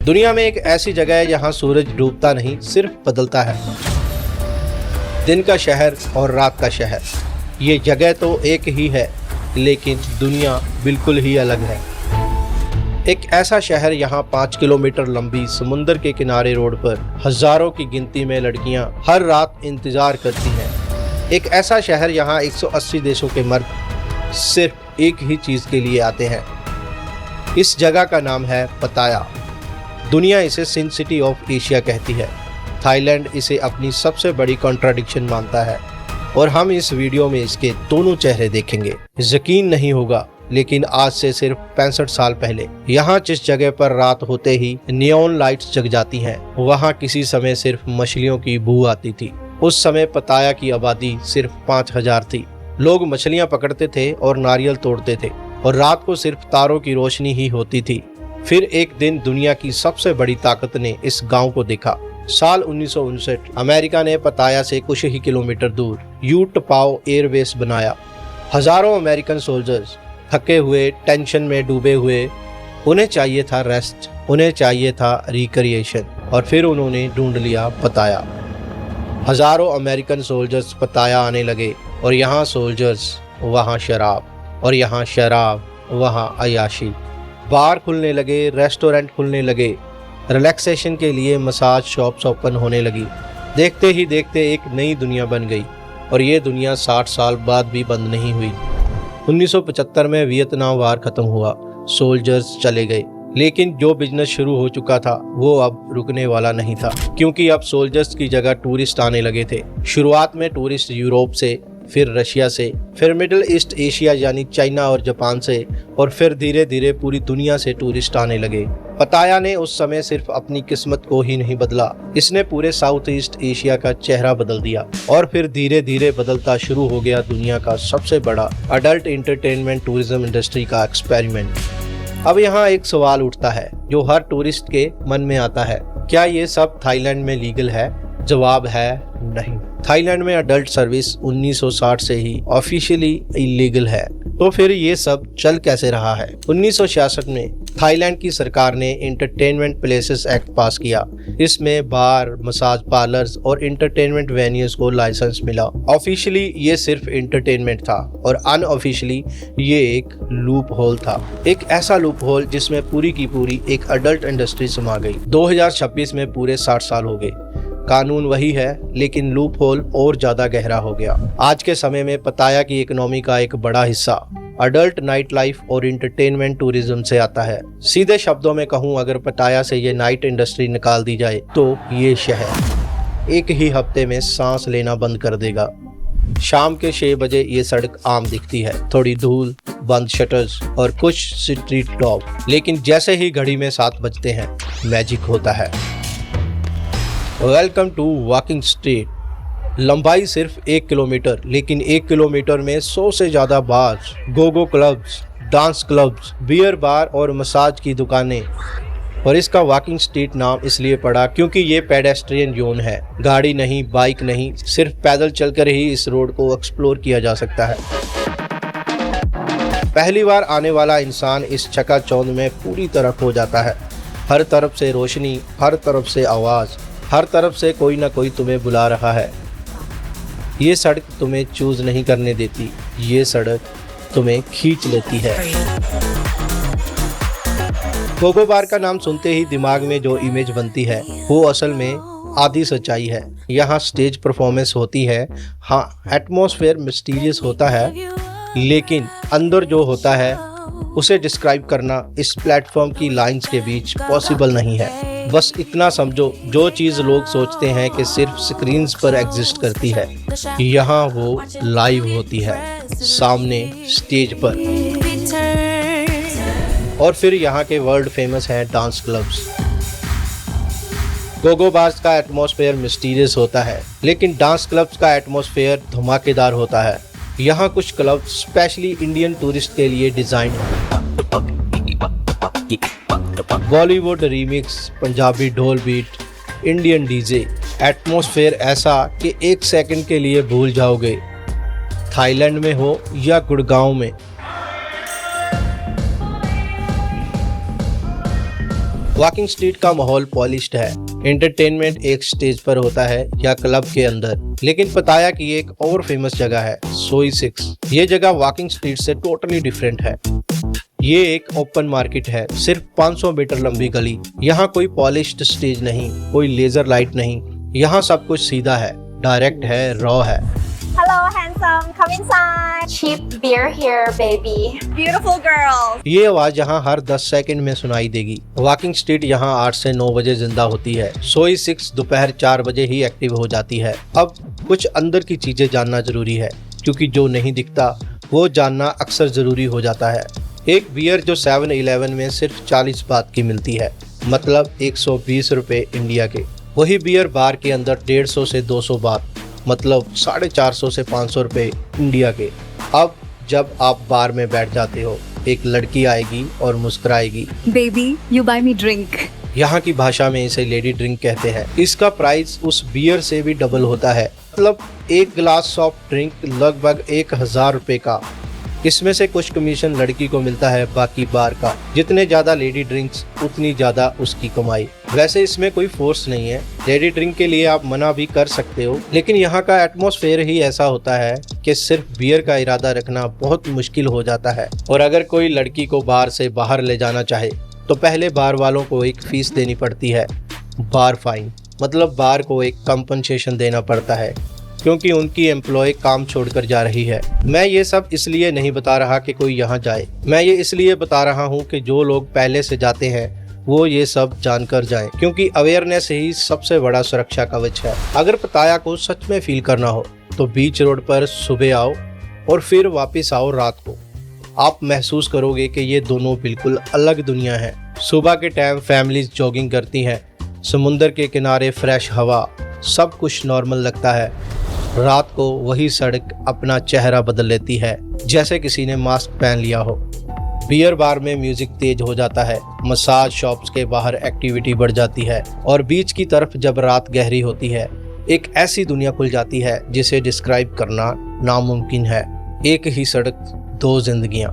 दुनिया में एक ऐसी जगह है जहां सूरज डूबता नहीं, सिर्फ बदलता है। दिन का शहर और रात का शहर। ये जगह तो एक ही है, लेकिन दुनिया बिल्कुल ही अलग है। एक ऐसा शहर यहाँ 5 किलोमीटर लंबी समुंदर के किनारे रोड पर हजारों की गिनती में लड़कियां हर रात इंतजार करती हैं। एक ऐसा शहर यहाँ 180 देशों के मर्द सिर्फ एक ही चीज के लिए आते हैं। इस जगह का नाम है पताया। दुनिया इसे सिन सिटी ऑफ एशिया कहती है। थाईलैंड इसे अपनी सबसे बड़ी कॉन्ट्राडिक्शन मानता है और हम इस वीडियो में इसके दोनों चेहरे देखेंगे। यकीन नहीं होगा, लेकिन आज से सिर्फ 65 साल पहले यहाँ जिस जगह पर रात होते ही नियॉन लाइट्स जग जाती हैं, वहाँ किसी समय सिर्फ मछलियों की बू आती थी। उस समय पताया की आबादी सिर्फ 5000 थी। लोग मछलियाँ पकड़ते थे और नारियल तोड़ते थे और रात को सिर्फ तारों की रोशनी ही होती थी। फिर एक दिन दुनिया की सबसे बड़ी ताकत ने इस गांव को देखा। साल 1959 अमेरिका ने पताया से कुछ ही किलोमीटर दूर यू टपाओ एयरबेस बनाया। हजारों अमेरिकन सोल्जर्स थके हुए, टेंशन में डूबे हुए, उन्हें चाहिए था रेस्ट, उन्हें चाहिए था रिक्रिएशन, और फिर उन्होंने ढूंढ लिया पताया। हजारों अमेरिकन सोल्जर्स पताया आने लगे और यहाँ सोल्जर्स, वहाँ शराब, और यहाँ शराब, वहाँ अयाशी। बार खुलने लगे, रेस्टोरेंट खुलने लगे, रिलैक्सेशन के लिए मसाज शॉप्स ओपन होने लगी। देखते ही देखते एक नई दुनिया बन गई, और ये दुनिया 60 साल बाद भी बंद नहीं हुई। 1975 में वियतनाम वार खत्म हुआ, सोल्जर्स चले गए, लेकिन जो बिजनेस शुरू हो चुका था वो अब रुकने वाला नहीं था, क्योंकि अब सोल्जर्स की जगह टूरिस्ट आने लगे थे। शुरुआत में टूरिस्ट यूरोप से, फिर रशिया से, फिर मिडिल ईस्ट एशिया यानी चाइना और जापान से, और फिर धीरे धीरे पूरी दुनिया से टूरिस्ट आने लगे। पताया ने उस समय सिर्फ अपनी किस्मत को ही नहीं बदला, इसने पूरे साउथ ईस्ट एशिया का चेहरा बदल दिया। और फिर धीरे धीरे बदलता शुरू हो गया दुनिया का सबसे बड़ा अडल्ट एंटरटेनमेंट टूरिज्म इंडस्ट्री का एक्सपेरिमेंट। अब यहाँ एक सवाल उठता है जो हर टूरिस्ट के मन में आता है, क्या ये सब थाईलैंड में लीगल है? जवाब है नहीं। थाईलैंड में अडल्ट सर्विस 1960 से ही ऑफिशियली इलीगल है। तो फिर ये सब चल कैसे रहा है? 1966 में थाईलैंड की सरकार ने एंटरटेनमेंट प्लेसेस एक्ट पास किया। इसमें बार, मसाज पार्लर्स और एंटरटेनमेंट वेन्यूज को लाइसेंस मिला। ऑफिशियली ये सिर्फ एंटरटेनमेंट था और अनऑफिशियली ये एक लूप होल था। एक ऐसा लूप होल जिसमें पूरी की पूरी एक अडल्ट इंडस्ट्री समा गई। 2026 में पूरे 60 साल हो गए। कानून वही है, लेकिन लूप होल और ज्यादा गहरा हो गया। आज के समय में पताया की इकोनॉमी का एक बड़ा हिस्सा अडल्ट नाइट लाइफ और एंटरटेनमेंट टूरिज्म से आता है। सीधे शब्दों में कहूँ, अगर पताया से ये नाइट इंडस्ट्री निकाल दी जाए तो ये शहर एक ही हफ्ते में सांस लेना बंद कर देगा। शाम के 6 बजे ये सड़क आम दिखती है, थोड़ी धूल, बंद शटर्स और कुछ स्ट्रीट डॉग, लेकिन जैसे ही घड़ी में 7 बजते हैं, मैजिक होता है। Welcome to walking street. लंबाई सिर्फ 1 किलोमीटर, लेकिन 1 किलोमीटर में 100 से ज़्यादा bars, gogo clubs, dance clubs, beer bar और मसाज की दुकानें। और इसका वॉकिंग स्ट्रीट नाम इसलिए पड़ा क्योंकि ये पेडेस्ट्रियन जोन है। गाड़ी नहीं, बाइक नहीं, सिर्फ पैदल चलकर ही इस रोड को एक्सप्लोर किया जा सकता है। पहली बार आने वाला इंसान इस चकाचौंध में पूरी तरह खो जाता है। हर तरफ से रोशनी, हर तरफ से आवाज़, हर तरफ से कोई ना कोई तुम्हें बुला रहा है। ये सड़क तुम्हें चूज नहीं करने देती, ये सड़क तुम्हें खींच लेती है। गोगो बार का नाम सुनते ही दिमाग में जो इमेज बनती है वो असल में आधी सच्चाई है। यहाँ स्टेज परफॉर्मेंस होती है, हाँ, एटमॉस्फेयर मिस्टीरियस होता है, लेकिन अंदर जो होता है उसे डिस्क्राइब करना इस प्लेटफॉर्म की लाइंस के बीच पॉसिबल नहीं है। बस इतना समझो, जो चीज़ लोग सोचते हैं कि सिर्फ स्क्रीन्स पर एग्जिस्ट करती है, यहाँ वो लाइव होती है, सामने स्टेज पर। और फिर यहाँ के वर्ल्ड फेमस हैं डांस क्लब्स। गोगो बार्स का एटमॉस्फेयर मिस्टीरियस होता है, लेकिन डांस क्लब्स का एटमॉस्फेयर धमाकेदार होता है। यहाँ कुछ क्लब स्पेशली इंडियन टूरिस्ट के लिए डिजाइन हैं। बॉलीवुड रीमिक्स, पंजाबी ढोल बीट, इंडियन डीजे, एटमॉस्फेयर ऐसा कि 1 सेकंड के लिए भूल जाओगे थाईलैंड में हो या गुड़गांव में। वॉकिंग स्ट्रीट का माहौल पॉलिश्ड है। एंटरटेनमेंट एक स्टेज पर होता है या क्लब के अंदर। लेकिन पताया की एक और फेमस जगह है सोई 6। ये जगह वॉकिंग स्ट्रीट से टोटली डिफरेंट है। ये एक ओपन मार्केट है, सिर्फ 500 मीटर लंबी गली। यहाँ कोई पॉलिश्ड स्टेज नहीं, कोई लेजर लाइट नहीं। यहाँ सब कुछ सीधा है, डायरेक्ट है, रॉ है। Hello, handsome. Come inside. Cheap beer here, baby. Beautiful girl. ये आवाज यहाँ हर 10 सेकंड में सुनाई देगी। वॉकिंग स्ट्रीट यहाँ 8 से 9 बजे जिंदा होती है। सोई 6 दोपहर 4 बजे ही एक्टिव हो जाती है। अब कुछ अंदर की चीजें जानना जरूरी है, क्योंकि जो नहीं दिखता वो जानना अक्सर जरूरी हो जाता है। एक बियर जो 7-Eleven में सिर्फ 40 बात की मिलती है, मतलब 120 रुपए इंडिया के, वही बियर बार के अंदर 150 से 200 बात, मतलब 450 से 500 रुपए इंडिया के। अब जब आप बार में बैठ जाते हो, एक लड़की आएगी और मुस्कुराएगी, Baby, you buy me drink. यहाँ की भाषा में इसे लेडी ड्रिंक कहते हैं। इसका प्राइस उस बियर से भी डबल होता है, मतलब एक गिलास सॉफ्ट ड्रिंक लगभग 1000 रुपए का। इसमें से कुछ कमीशन लड़की को मिलता है, बाकी बार का। जितने ज्यादा लेडी ड्रिंक्स उतनी ज्यादा उसकी कमाई। वैसे इसमें कोई फोर्स नहीं है, लेडी ड्रिंक के लिए आप मना भी कर सकते हो, लेकिन यहाँ का एटमॉस्फेयर ही ऐसा होता है कि सिर्फ बियर का इरादा रखना बहुत मुश्किल हो जाता है। और अगर कोई लड़की को बार से बाहर ले जाना चाहे तो पहले बार वालों को एक फीस देनी पड़ती है, बार फाइन। मतलब बार को एक कंपनसेशन देना पड़ता है, क्योंकि उनकी एम्प्लॉय काम छोड़कर जा रही है। मैं ये सब इसलिए नहीं बता रहा कि कोई यहाँ जाए, मैं ये इसलिए बता रहा हूँ कि जो लोग पहले से जाते हैं वो ये सब जानकर जाएं, क्योंकि अवेयरनेस ही सबसे बड़ा सुरक्षा कवच है। अगर पताया को सच में फील करना हो तो बीच रोड पर सुबह आओ और फिर वापस आओ रात को। आप महसूस करोगे कि ये दोनों बिल्कुल अलग दुनिया है। सुबह के टाइम फैमिलीज जॉगिंग करती हैं, समुंदर के किनारे फ्रेश हवा, सब कुछ नॉर्मल लगता है। रात को वही सड़क अपना चेहरा बदल लेती है, जैसे किसी ने मास्क पहन लिया हो। बियर बार में म्यूजिक तेज हो जाता है, मसाज शॉप्स के बाहर एक्टिविटी बढ़ जाती है, और बीच की तरफ जब रात गहरी होती है एक ऐसी दुनिया खुल जाती है जिसे डिस्क्राइब करना नामुमकिन है। एक ही सड़क, दो जिंदगियां।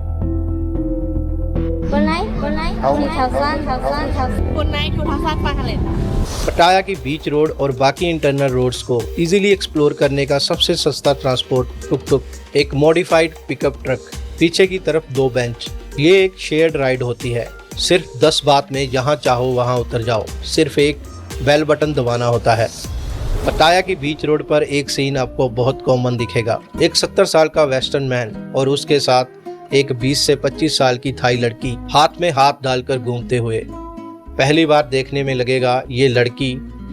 पटाया की बीच रोड और बाकी इंटरनल रोड्स को इजीली एक्सप्लोर करने का सबसे सस्ता ट्रांसपोर्ट टुक-टुक, एक मॉडिफाइड पिकअप ट्रक, पीछे की तरफ 2 बेंच। ये एक शेयर्ड राइड होती है। सिर्फ 10 बात में जहाँ चाहो वहाँ उतर जाओ, सिर्फ एक बेल बटन दबाना होता है। पटाया की बीच रोड पर एक सीन आपको बहुत कॉमन दिखेगा। एक 70 साल का वेस्टर्न मैन और उसके साथ एक 20 से 25 साल की थाई लड़की हाथ में हाथ डालकर घूमते हुए। पहली बार देखने में लगेगा ये लड़की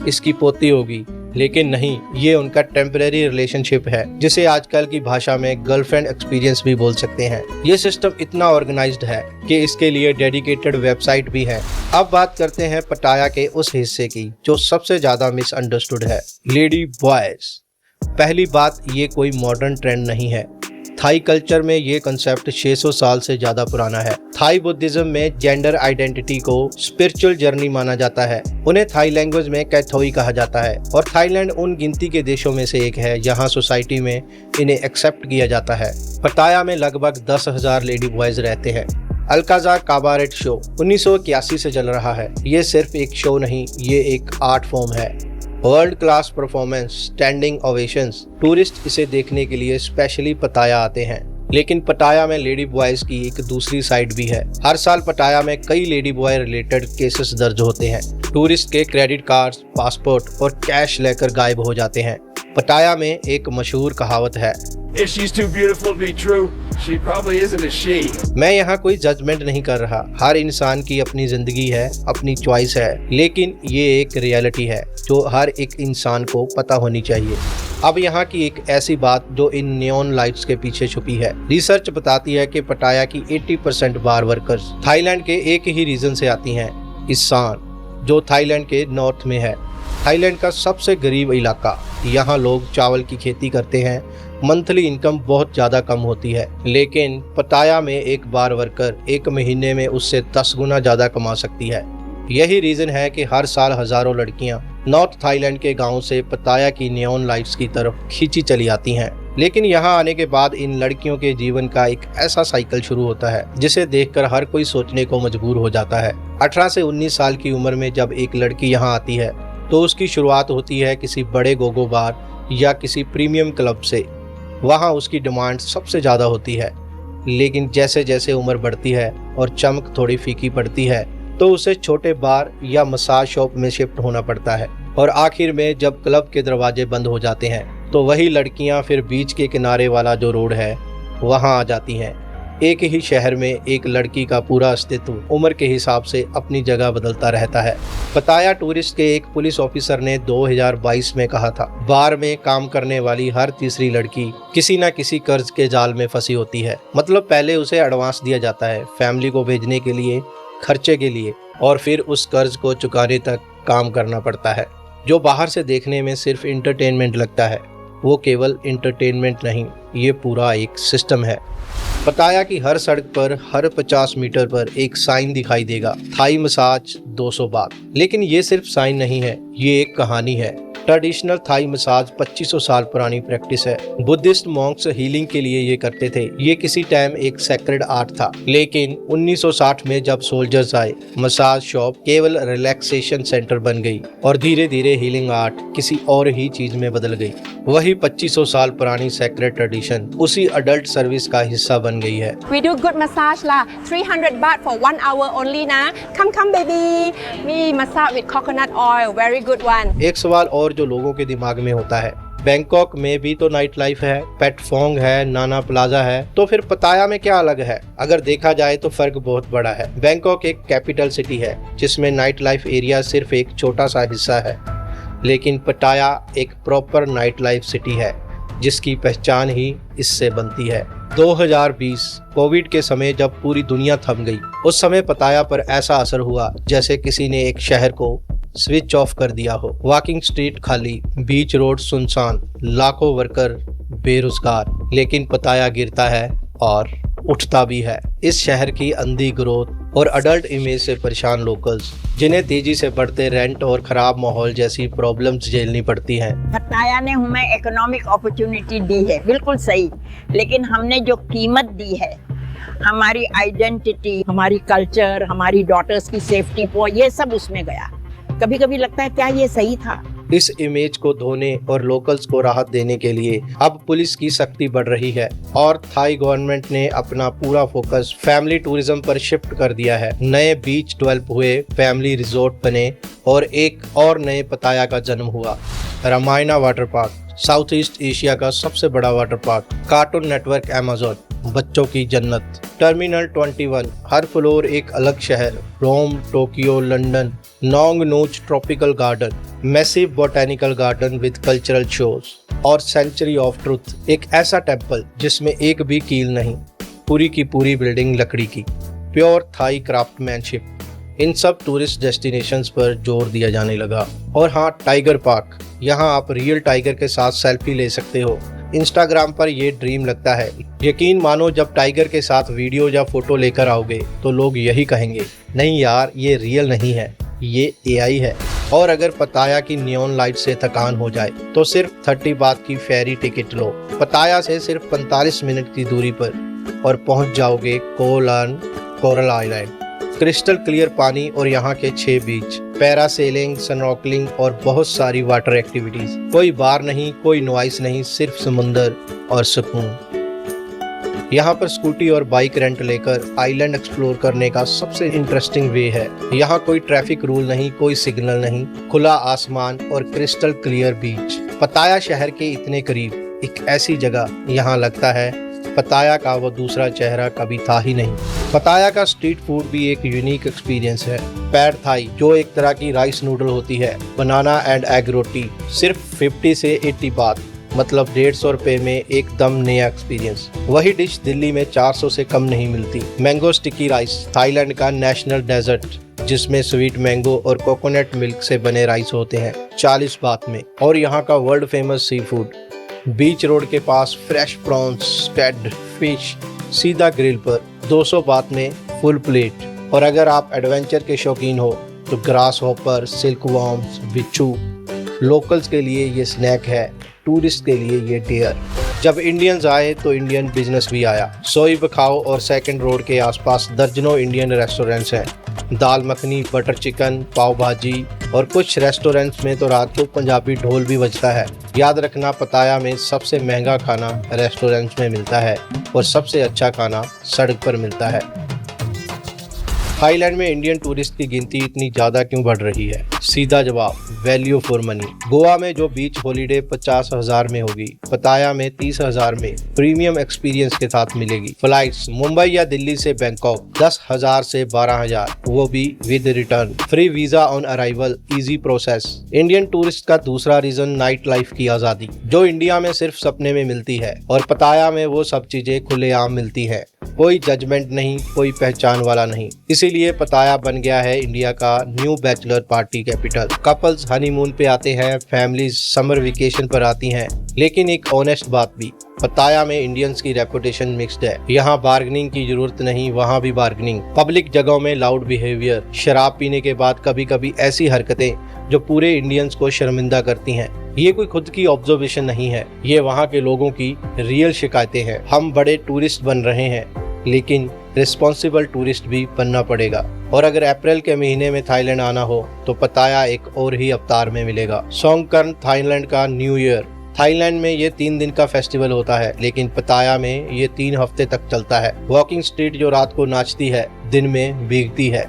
इसकी पोती होगी, लेकिन नहीं, ये उनका टेम्परेरी रिलेशनशिप है, जिसे आजकल की भाषा में गर्लफ्रेंड एक्सपीरियंस भी बोल सकते हैं। ये सिस्टम इतना ऑर्गेनाइज्ड है कि इसके लिए डेडिकेटेड वेबसाइट भी है। अब बात करते हैं पटाया के उस हिस्से की जो सबसे ज्यादा मिसअंडरस्टूड है, लेडी बॉयज। पहली बात, ये कोई मॉडर्न ट्रेंड नहीं है। थाई कल्चर में ये कंसेप्ट 600 साल से ज्यादा पुराना है। थाई बुद्धिज्म में जेंडर आइडेंटिटी को स्पिरिचुअल जर्नी माना जाता है। उन्हें थाई लैंग्वेज में कैथोई कहा जाता है, और थाईलैंड उन गिनती के देशों में से एक है जहां सोसाइटी में इन्हें एक्सेप्ट किया जाता है। पटाया में लगभग 10,000 लेडी बॉयज रहते हैं। अल्काजार काबारेट शो 1981 से चल रहा है। ये सिर्फ एक शो नहीं, ये एक आर्ट फॉर्म है। World class performance, standing ovations. Tourist इसे देखने के लिए स्पेशली पटाया आते हैं। लेकिन पटाया में लेडी बॉयज की एक दूसरी साइड भी है। हर साल पटाया में कई लेडी बॉय रिलेटेड केसेस दर्ज होते हैं। टूरिस्ट के क्रेडिट कार्ड्स, पासपोर्ट और कैश लेकर गायब हो जाते हैं। पटाया में एक मशहूर कहावत है, If she's too beautiful to be true, she probably isn't a she. मैं यहाँ कोई जजमेंट नहीं कर रहा। हर इंसान की अपनी जिंदगी है, अपनी चॉइस है, लेकिन ये एक रियलिटी है जो हर एक इंसान को पता होनी चाहिए। अब यहाँ की एक ऐसी बात जो इन नियॉन लाइट्स के पीछे छुपी है। रिसर्च बताती है कि पटाया की 80% बार वर्कर्स थाईलैंड के एक ही रीजन से आती हैं, इसान, जो थाईलैंड के नॉर्थ में है। थाईलैंड का सबसे गरीब इलाका। यहाँ लोग चावल की खेती करते हैं। मंथली इनकम बहुत ज़्यादा कम होती है, लेकिन पटाया में एक बार वर्कर एक महीने में उससे 10 गुना ज़्यादा कमा सकती है। यही रीज़न है कि हर साल हज़ारों लड़कियाँ नॉर्थ थाईलैंड के गांव से पताया की नियॉन लाइट्स की तरफ खींची चली आती हैं। लेकिन यहाँ आने के बाद इन लड़कियों के जीवन का एक ऐसा साइकिल शुरू होता है जिसे देखकर हर कोई सोचने को मजबूर हो जाता है। 18 से 19 साल की उम्र में जब एक लड़की यहाँ आती है तो उसकी शुरुआत होती है किसी बड़े गोगो बार या किसी प्रीमियम क्लब से। वहाँ उसकी डिमांड सबसे ज़्यादा होती है, लेकिन जैसे जैसे उम्र बढ़ती है और चमक थोड़ी फीकी पड़ती है तो उसे छोटे बार या मसाज शॉप में शिफ्ट होना पड़ता है। और आखिर में जब क्लब के दरवाजे बंद हो जाते हैं तो वही लड़कियां फिर बीच के किनारे वाला जो रोड है वहां आ जाती हैं। एक ही शहर में एक लड़की का पूरा अस्तित्व उम्र के हिसाब से अपनी जगह बदलता रहता है। पताया टूरिस्ट के एक पुलिस ऑफिसर ने 2022 में कहा था, बार में काम करने वाली हर तीसरी लड़की किसी न किसी कर्ज के जाल में फंसी होती है। मतलब पहले उसे एडवांस दिया जाता है फैमिली को भेजने के लिए, खर्चे के लिए, और फिर उस कर्ज को चुकाने तक काम करना पड़ता है। जो बाहर से देखने में सिर्फ इंटरटेनमेंट लगता है वो केवल इंटरटेनमेंट नहीं, ये पूरा एक सिस्टम है। पताया की हर सड़क पर हर 50 मीटर पर एक साइन दिखाई देगा, थाई मसाज 200 बात। लेकिन ये सिर्फ साइन नहीं है, ये एक कहानी है। ट्रेडिशनल थाई मसाज 2500 साल पुरानी प्रैक्टिस है। बुद्धिस्ट मॉन्क्स हीलिंग के लिए ये करते थे। ये किसी टाइम एक सेक्रेड आर्ट था, लेकिन 1960 में जब सोल्जर्स आए मसाज शॉप केवल रिलैक्सेशन सेंटर बन गई और धीरे धीरे हीलिंग आर्ट किसी और ही चीज में बदल गई। वही 2500 साल पुरानी सेक्रेड ट्रेडिशन उसी अडल्ट सर्विस का हिस्सा बन गई है। We do good massage la, 300 baht for 1 hour only na. Come baby. Me massage with coconut oil, very good one. एक सवाल और जो लोगों के दिमाग में होता है, बैंकॉक में भी तो नाइट लाइफ है, पेटफोंग है, नाना प्लाजा है, तो फिर पताया में क्या अलग है? अगर देखा जाए तो फर्क बहुत बड़ा है। बैंकॉक एक कैपिटल सिटी है जिसमें नाइट लाइफ एरिया सिर्फ एक छोटा सा हिस्सा है, लेकिन पटाया एक प्रॉपर नाइट लाइफ सिटी है जिसकी पहचान ही इससे बनती है। 2020 कोविड के समय जब पूरी दुनिया थम गई, उस समय पताया पर ऐसा असर हुआ जैसे किसी ने एक शहर को स्विच ऑफ कर दिया हो। वॉकिंग स्ट्रीट खाली, बीच रोड सुनसान, लाखों वर्कर बेरोजगार, लेकिन पताया गिरता है और उठता भी है। इस शहर की अंधी ग्रोथ और अडल्ट इमेज से परेशान लोकल्स, जिन्हें तेजी से बढ़ते रेंट और खराब माहौल जैसी प्रॉब्लम्स झेलनी पड़ती हैं। पताया ने हमें इकोनॉमिक अपॉर्चुनिटी दी है, बिल्कुल सही, लेकिन हमने जो कीमत दी है, हमारी आइडेंटिटी, हमारी कल्चर, हमारी डॉटर्स की सेफ्टी, ये सब उसमें गया। कभी कभी लगता है क्या ये सही था? इस इमेज को धोने और लोकल्स को राहत देने के लिए अब पुलिस की सख्ती बढ़ रही है और थाई गवर्नमेंट ने अपना पूरा फोकस फैमिली टूरिज्म पर शिफ्ट कर दिया है। नए बीच डेवलप हुए, फैमिली रिजॉर्ट बने और एक और नए पताया का जन्म हुआ, Ramayana water park, south east Asia का सबसे बड़ा water park, cartoon network Amazon, बच्चों की जन्नत, टर्मिनल 21, हर फ्लोर एक अलग शहर, रोम, टोक्यो, लंदन, नोंग नोच tropical garden, massive botanical garden with cultural shows और सेंचुरी ऑफ ट्रुथ, एक ऐसा टेम्पल जिसमें एक भी कील नहीं, पूरी की पूरी बिल्डिंग लकड़ी की, प्योर थाई क्राफ्टमैनशिप। इन सब टूरिस्ट डेस्टिनेशंस पर जोर दिया जाने लगा। और हाँ, टाइगर पार्क, यहाँ आप रियल टाइगर के साथ सेल्फी ले सकते हो। इंस्टाग्राम पर ये ड्रीम लगता है। यकीन मानो जब टाइगर के साथ वीडियो या फोटो लेकर आओगे तो लोग यही कहेंगे, नहीं यार ये रियल नहीं है, ये AI है। और अगर पताया की नियॉन लाइट से थकान हो जाए तो सिर्फ 30 बात की फेरी टिकट लो। पताया से सिर्फ 45 मिनट की दूरी पर और पहुंच जाओगे colon coral island. Crystal clear पानी और यहाँ के 6 बीच, पैरासेलिंग, स्नॉर्कलिंग और बहुत सारी वाटर एक्टिविटीज। कोई बार नहीं, कोई नॉइस नहीं, सिर्फ समुंदर और सुकून। यहाँ पर स्कूटी और बाइक रेंट लेकर आइलैंड एक्सप्लोर करने का सबसे इंटरेस्टिंग वे है। यहाँ कोई ट्रैफिक रूल नहीं, कोई सिग्नल नहीं, खुला आसमान और क्रिस्टल क्लियर बीच। पताया शहर के इतने करीब, एक ऐसी जगह, यहाँ लगता है पताया का वो दूसरा चेहरा कभी था ही नहीं। पताया का स्ट्रीट फूड भी एक यूनिक एक्सपीरियंस है। पैड थाई, जो एक तरह की राइस नूडल होती है, बनाना एंड एग रोटी, सिर्फ 50 से 80 बात, मतलब 150 रुपए में एकदम नया एक्सपीरियंस। वही डिश दिल्ली में 400 से कम नहीं मिलती। मैंगो स्टिकी राइस, थाईलैंड का नेशनल डेजर्ट, जिसमें स्वीट मैंगो और कोकोनट मिल्क से बने राइस होते हैं, 40 बात में। और यहाँ का वर्ल्ड फेमस सी फूड, बीच रोड के पास फ्रेश प्रॉन्स, स्टैड फिश, सीधा ग्रिल पर 200 बात में फुल प्लेट। और अगर आप एडवेंचर के शौकीन हो तो ग्रास हॉपर, सिल्क वॉर्म्स, बिच्छू लोकल्स के लिए ये स्नैक है, टूरिस्ट के लिए ये डेयर। जब इंडियंस आए तो इंडियन बिजनेस भी आया। सोई बखाओ और सेकंड रोड के आसपास दर्जनों इंडियन रेस्टोरेंट्स हैं। दाल मखनी, बटर चिकन, पाव भाजी और कुछ रेस्टोरेंट्स में तो रात को पंजाबी ढोल भी बजता है। याद रखना, पताया में सबसे महंगा खाना रेस्टोरेंट्स में मिलता है और सबसे अच्छा खाना सड़क पर मिलता है। थाईलैंड में इंडियन टूरिस्ट की गिनती इतनी ज़्यादा क्यों बढ़ रही है? सीधा जवाब, वैल्यू फॉर मनी। गोवा में जो बीच हॉलीडे 50,000 में होगी, पताया में 30,000 में प्रीमियम एक्सपीरियंस के साथ मिलेगी। फ्लाइट्स मुंबई या दिल्ली से बैंकॉक 10,000 से 12,000, वो भी with return. Free visa on arrival, easy process. Indian tourist का दूसरा रीजन नाइट लाइफ की आज़ादी, जो इंडिया में सिर्फ सपने में मिलती है और पताया में वो सब चीजें खुलेआम मिलती है। कोई जजमेंट नहीं, कोई पहचान वाला नहीं। इसीलिए पताया बन गया है इंडिया का new bachelor party capital. Couples honeymoon पे आते हैं, फैमिलीज समर वेकेशन पर आती हैं। लेकिन एक ऑनेस्ट बात भी, पताया में इंडियंस की रेपुटेशन मिक्स्ड है। यहाँ बार्गेनिंग की जरूरत नहीं, वहाँ भी बार्गेनिंग। पब्लिक जगहों में लाउड बिहेवियर, शराब पीने के बाद कभी कभी ऐसी हरकतें जो पूरे इंडियंस को शर्मिंदा करती हैं। ये कोई खुद की ऑब्जर्वेशन नहीं है, ये वहाँ के लोगों की रियल शिकायतें हैं। हम बड़े टूरिस्ट बन रहे हैं, लेकिन रिस्पॉन्सिबल टूरिस्ट भी बनना पड़ेगा। और अगर अप्रैल के महीने में थाईलैंड आना हो तो पताया एक और ही अवतार में मिलेगा। सोंगकर्न थाईलैंड का न्यू ईयर। थाईलैंड में ये 3 दिन का फेस्टिवल होता है, लेकिन पताया में ये 3 हफ्ते तक चलता है। वॉकिंग स्ट्रीट जो रात को नाचती है, दिन में भीगती है।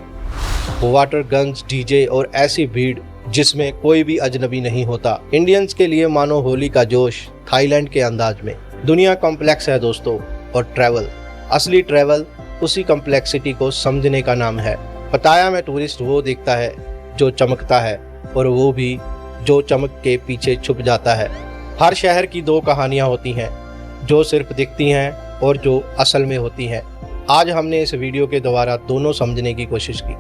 वाटर गन्स, डीजे और ऐसी भीड़ जिसमें कोई भी अजनबी नहीं होता। इंडियंस के लिए मानो होली का जोश, थाईलैंड के अंदाज में। दुनिया कॉम्प्लेक्स है दोस्तों, और ट्रैवल, असली ट्रैवल उसी कॉम्प्लेक्सिटी को समझने का नाम है। पताया में टूरिस्ट वो देखता है जो चमकता है, और वो भी जो चमक के पीछे छुप जाता है। हर शहर की 2 कहानियाँ होती हैं, जो सिर्फ दिखती हैं और जो असल में होती हैं। आज हमने इस वीडियो के द्वारा दोनों समझने की कोशिश की।